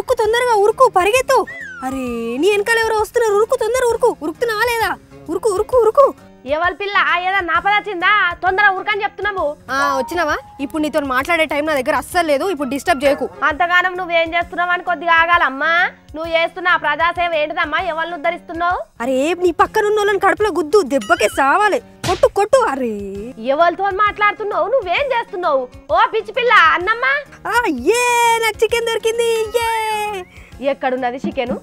ఉరుకు తొందరగా ఉరుకు పరిగెత్తు. అరే నీ వెనకాల ఎవరో వస్తున్నారు, ఉరుకు తొందర ఉరుకు. ఉరుకుతున్నావా లేదా? ఉరుకు ఉరుకు ఉరుకు. ఎవరి పిల్ల ఏదో నాపదచ్చిందా? తొందర ఉరకని చెప్తున్నాము. వచ్చినావా? ఇప్పుడు నీతో మాట్లాడే టైం నా దగ్గర అస్సలు లేదు. ఇప్పుడు డిస్టర్బ్ చేయకు. అంతగానం నువ్వేం చేస్తున్నావు అని కొద్దిగా ఆగాలమ్మా. నువ్వు చేస్తున్న ప్రజాసేవ ఏంటిదమ్మా? ఎవరిని ఉద్ధరిస్తున్నావు? అరే నీ పక్కన ఉన్న వాళ్ళని కడుపులో గుద్దు, దెబ్బకే సావాలి. కొట్టు కొట్టు. అరే ఎవరితో మాట్లాడుతున్నావు? నువ్వేం చేస్తున్నావు? ఓ పిచ్చి పిల్ల అన్నమ్మా. ఏ నాకు చికెన్ దొరికింది. ఎక్కడున్నది చికెను?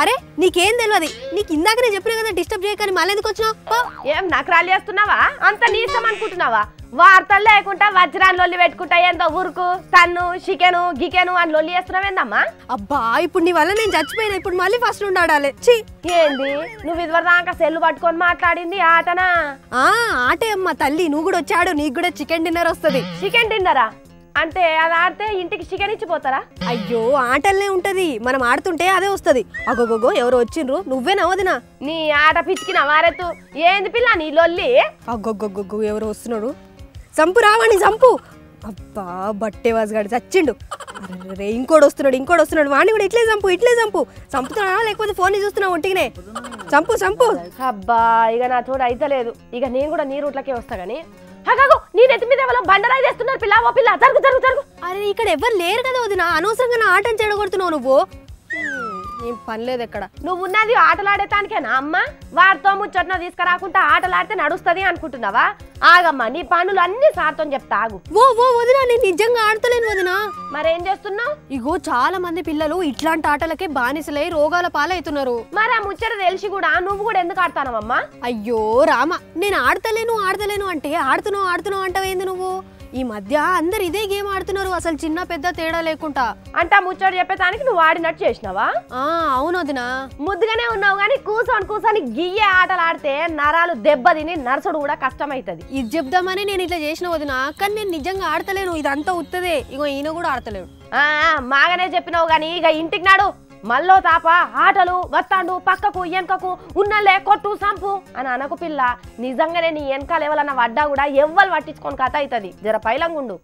అరే నీకేం తెలియదు. నీకు ఇందాకనే చెప్పినా కదా డిస్టర్బ్ చేయకని, మళ్ళీ ఎందుకు వచ్చినావు? ఏం నకరాలు చేస్తున్నావా? అంత నీసం అనుకుంటున్నావా? వార్తలు లేకుండా వజ్రాన్ని లొల్లి పెట్టుకుంటా ఏందో ఉరుకు తన్ను చికెను గికెను అని లొల్లి చేస్తున్నావేందమ్మా? అబ్బా ఇప్పుడు నీ వల్ల నేను చచ్చిపోయినా. ఇప్పుడు మళ్ళీ ఫస్ట్ నుండి ఆడాలి. ఏంది నువ్వు ఇదివరదాకా సెల్లు పట్టుకొని మాట్లాడింది ఆటనా? ఆటే అమ్మా తల్లి. నువ్వు కూడా వచ్చాడు, నీకు కూడా చికెన్ డిన్నర్ వస్తుంది. చికెన్ డిన్నరా అంటే అది ఆడితే ఇంటికి చికెన్ ఇచ్చిపోతారా? అయ్యో ఆటలనే ఉంటది, మనం ఆడుతుంటే అదే వస్తుంది. అగోగోగో ఎవరు వచ్చిండ్రు? నువ్వే నవదినా? నీ ఆట పిచ్చికిన వారెత్తు. ఏంది పిల్ల నీ లొల్లి? అగోగోగో ఎవరు వస్తున్నాడు? చంపు రావని చంపు. అబ్బా బట్టే వాజగాడు చచ్చిండు. అరే ఇంకోటి వస్తున్నాడు. వాడిని కూడా ఇట్లే చంపు. చంపుతున్నావా లేకపోతే ఫోన్ చూస్తున్నావు? ఒంటిగానే చంపు. అబ్బా ఇక నా తోడు అయితలేదు. ఇక నేను కూడా నీ రూట్లకే వస్తా గానీ నీ నెత్తి మీద ఎవరో బండరాయి చేస్తున్నారు పిల్ల. ఓ పిల్ల జరుగు. అరే ఇక్కడ ఎవరు లేరు కదా వదినా, అనవసరంగా నా ఆటను చెడగొడుతున్నావు నువ్వు. ఏం పని లేదు ఎక్కడ. నువ్వు ఉన్నది ఆటలాడేటానికేనా అమ్మ? వారితో ముచ్చట్న తీసుకురాకుండా ఆటలాడితే నడుస్తుంది అనుకుంటున్నావా? ఆగమ్మా నీ పనులు అన్ని సార్తో చెప్తా ఆగు. ఓ వదినా నేను నిజంగా ఆడతలేను వదినా. మరేం చేస్తున్నావు? ఇగో చాలా మంది పిల్లలు ఇట్లాంటి ఆటలకే బానిసలై రోగాల పాలవుతున్నారు. మరి ఆ ముచ్చట తెలిసి కూడా నువ్వు కూడా ఎందుకు ఆడతానవమ్మా? అయ్యో రామ, నేను ఆడతలేను అంటే ఆడుతున్నావు అంటావేంది నువ్వు? ఈ మధ్య అందరు ఇదే గేమ్ ఆడుతున్నారు, అసలు చిన్న పెద్ద తేడా లేకుండా. అంటే ఆ ముచ్చట చెప్పేదానికి నువ్వు ఆడినట్టు చేసినావా? అవును వదినా. ముద్దుగానే ఉన్నావు గానీ కూర్చొని గియ్యే ఆటలు ఆడితే నరాలు దెబ్బతిని నరసడు కూడా కష్టమైతది. ఇది చెప్దామని నేను ఇట్లా చేసిన వదినా, కానీ నేను నిజంగా ఆడతలేను. ఇదంతా ఉత్తదే. ఇగో ఈయన కూడా ఆడతలేడు. మాగానే చెప్పినావు గానీ ఇక ఇంటికి నాడు మల్లో తాప ఆటలు వస్తాండు పక్కకు వెనకకు ఉన్నలే కొట్టు సంపు అని అనకు పిల్ల. నిజంగానే నీ వెనకాల ఎవరన్నా వడ్డా కూడా ఎవ్వరు పట్టించుకొని కథ అవుతుంది. జర పైలంగుండు.